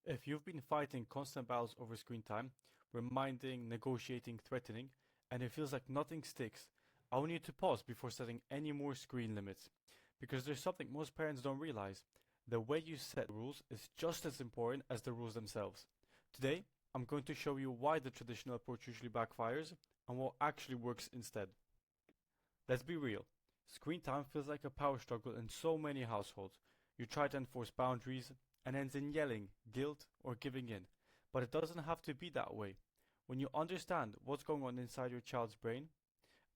If you've been fighting constant battles over screen time, reminding, negotiating, threatening, and it feels like nothing sticks, I want you to pause before setting any more screen limits. Because there's something most parents don't realize. The way you set rules is just as important as the rules themselves. Today, I'm going to show you why the traditional approach usually backfires and what actually works instead. Let's be real. Screen time feels like a power struggle in so many households. You try to enforce boundaries and ends in yelling, guilt, or giving in. But it doesn't have to be that way. When you understand what's going on inside your child's brain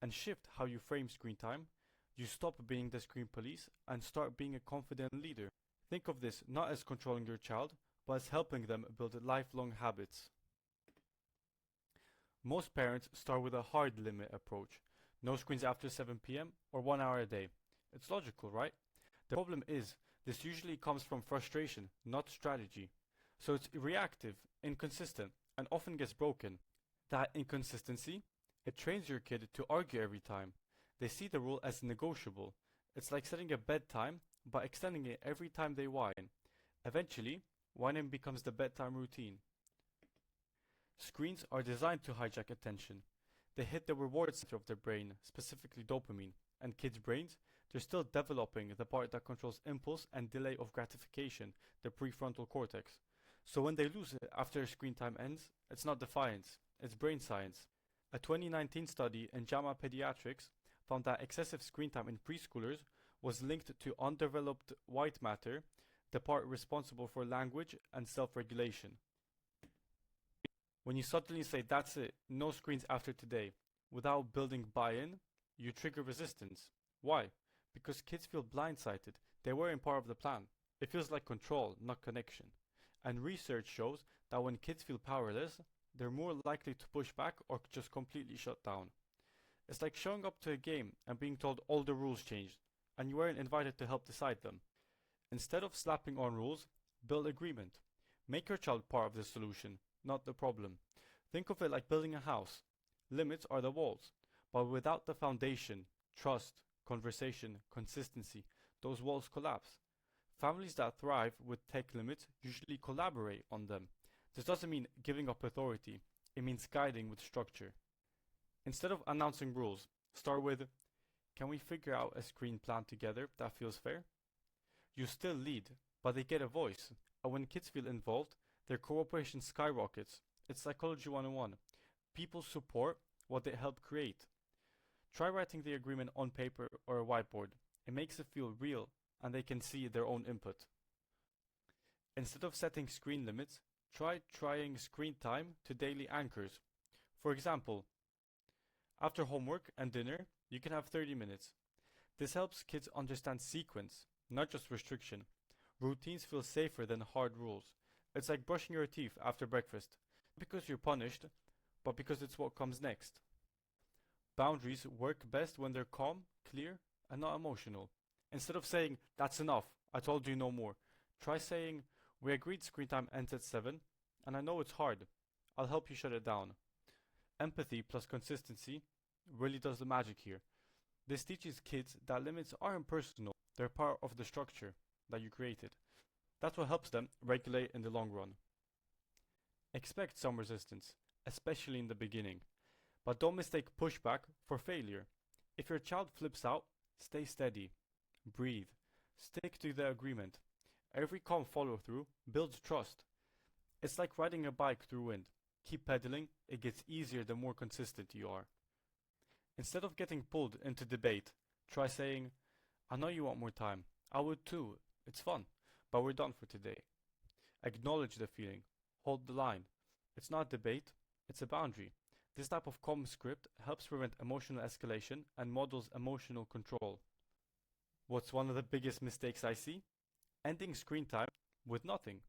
and shift how you frame screen time, you stop being the screen police and start being a confident leader. Think of this not as controlling your child, but as helping them build lifelong habits. Most parents start with a hard limit approach. No screens after 7 p.m. or 1 hour a day. It's logical, right? The problem is, this usually comes from frustration, not strategy. So it's reactive, inconsistent, and often gets broken. That inconsistency, it trains your kid to argue every time. They see the rule as negotiable. It's like setting a bedtime, but extending it every time they whine. Eventually, whining becomes the bedtime routine. Screens are designed to hijack attention. They hit the reward center of their brain, specifically dopamine, and kids' brains, they're still developing the part that controls impulse and delay of gratification, the prefrontal cortex. So when they lose it after screen time ends, it's not defiance, it's brain science. A 2019 study in JAMA Pediatrics found that excessive screen time in preschoolers was linked to undeveloped white matter, the part responsible for language and self-regulation. When you suddenly say, that's it, no screens after today, without building buy-in, you trigger resistance. Why? Because kids feel blindsided. They weren't part of the plan. It feels like control, not connection. And research shows that when kids feel powerless, they're more likely to push back or just completely shut down. It's like showing up to a game and being told all the rules changed, and you weren't invited to help decide them. Instead of slapping on rules, build agreement. Make your child part of the solution, not the problem. Think of it like building a house. Limits are the walls, but without the foundation, trust, conversation, consistency, those walls collapse. Families that thrive with tech limits usually collaborate on them. This doesn't mean giving up authority, it means guiding with structure. Instead of announcing rules, start with, can we figure out a screen plan together that feels fair? You still lead, but they get a voice, and when kids feel involved, their cooperation skyrockets. It's psychology 101. People support what they help create. Try writing the agreement on paper or a whiteboard. It makes it feel real, and they can see their own input. Instead of setting screen limits, try trying screen time to daily anchors. For example, after homework and dinner, you can have 30 minutes. This helps kids understand sequence, not just restriction. Routines feel safer than hard rules. It's like brushing your teeth after breakfast. Not because you're punished, but because it's what comes next. Boundaries work best when they're calm, clear, and not emotional. Instead of saying, that's enough, I told you no more, try saying, we agreed screen time ends at 7, and I know it's hard. I'll help you shut it down. Empathy plus consistency really does the magic here. This teaches kids that limits aren't personal, they're part of the structure that you created. That's what helps them regulate in the long run. Expect some resistance, especially in the beginning. But don't mistake pushback for failure. If your child flips out, stay steady. Breathe. Stick to the agreement. Every calm follow through builds trust. It's like riding a bike through wind. Keep pedaling, it gets easier the more consistent you are. Instead of getting pulled into debate, try saying, I know you want more time. I would too. It's fun. But we're done for today. Acknowledge the feeling. Hold the line. It's not a debate, it's a boundary. This type of calm script helps prevent emotional escalation and models emotional control. What's one of the biggest mistakes I see? Ending screen time with nothing.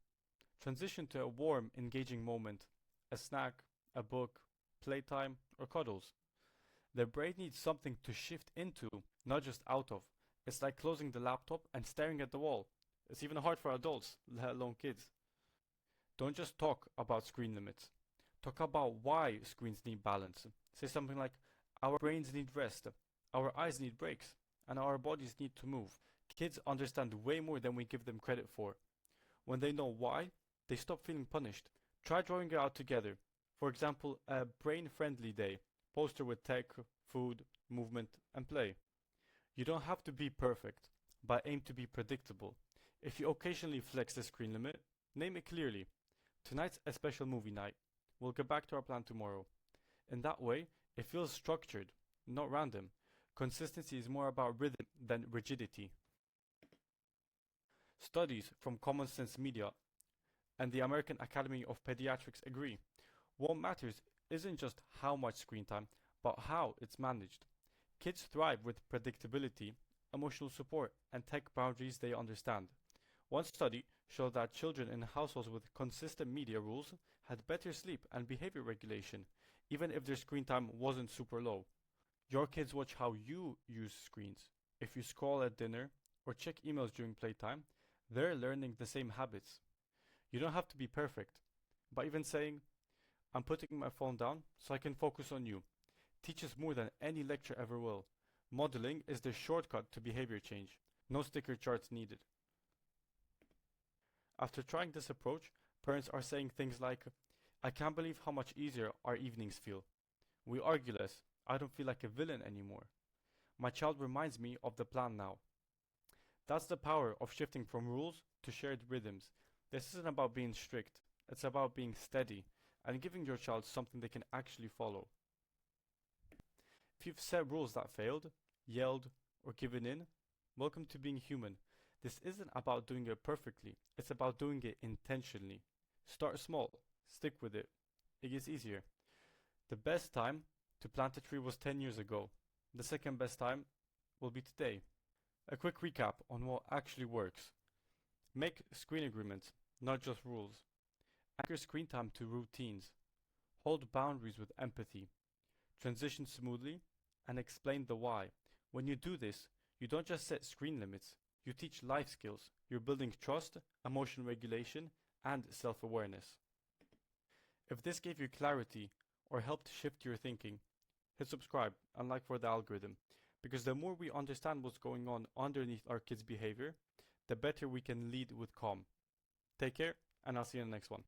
Transition to a warm, engaging moment. A snack, a book, playtime, or cuddles. The brain needs something to shift into, not just out of. It's like closing the laptop and staring at the wall. It's even hard for adults, let alone kids. Don't just talk about screen limits. Talk about why screens need balance. Say something like, our brains need rest, our eyes need breaks, and our bodies need to move. Kids understand way more than we give them credit for. When they know why, they stop feeling punished. Try drawing it out together. For example, a brain-friendly day, poster with tech, food, movement, and play. You don't have to be perfect, but aim to be predictable. If you occasionally flex the screen limit, name it clearly. Tonight's a special movie night. We'll get back to our plan tomorrow. In that way, it feels structured, not random. Consistency is more about rhythm than rigidity. Studies from Common Sense Media and the American Academy of Pediatrics agree. What matters isn't just how much screen time, but how it's managed. Kids thrive with predictability, emotional support, and tech boundaries they understand. One study showed that children in households with consistent media rules had better sleep and behavior regulation, even if their screen time wasn't super low. Your kids watch how you use screens. If you scroll at dinner or check emails during playtime, they're learning the same habits. You don't have to be perfect, but even saying, I'm putting my phone down so I can focus on you, teaches more than any lecture ever will. Modeling is the shortcut to behavior change. No sticker charts needed. After trying this approach, parents are saying things like, I can't believe how much easier our evenings feel. We argue less. I don't feel like a villain anymore. My child reminds me of the plan now. That's the power of shifting from rules to shared rhythms. This isn't about being strict. It's about being steady and giving your child something they can actually follow. If you've set rules that failed, yelled, or given in, welcome to being human. This isn't about doing it perfectly, it's about doing it intentionally. Start small, stick with it. It gets easier. The best time to plant a tree was 10 years ago. The second best time will be today. A quick recap on what actually works. Make screen agreements, not just rules. Anchor screen time to routines. Hold boundaries with empathy. Transition smoothly and explain the why. When you do this, you don't just set screen limits, you teach life skills. You're building trust, emotion regulation, and self-awareness. If this gave you clarity or helped shift your thinking, hit subscribe and like for the algorithm, because the more we understand what's going on underneath our kids' behavior, the better we can lead with calm. Take care, and I'll see you in the next one.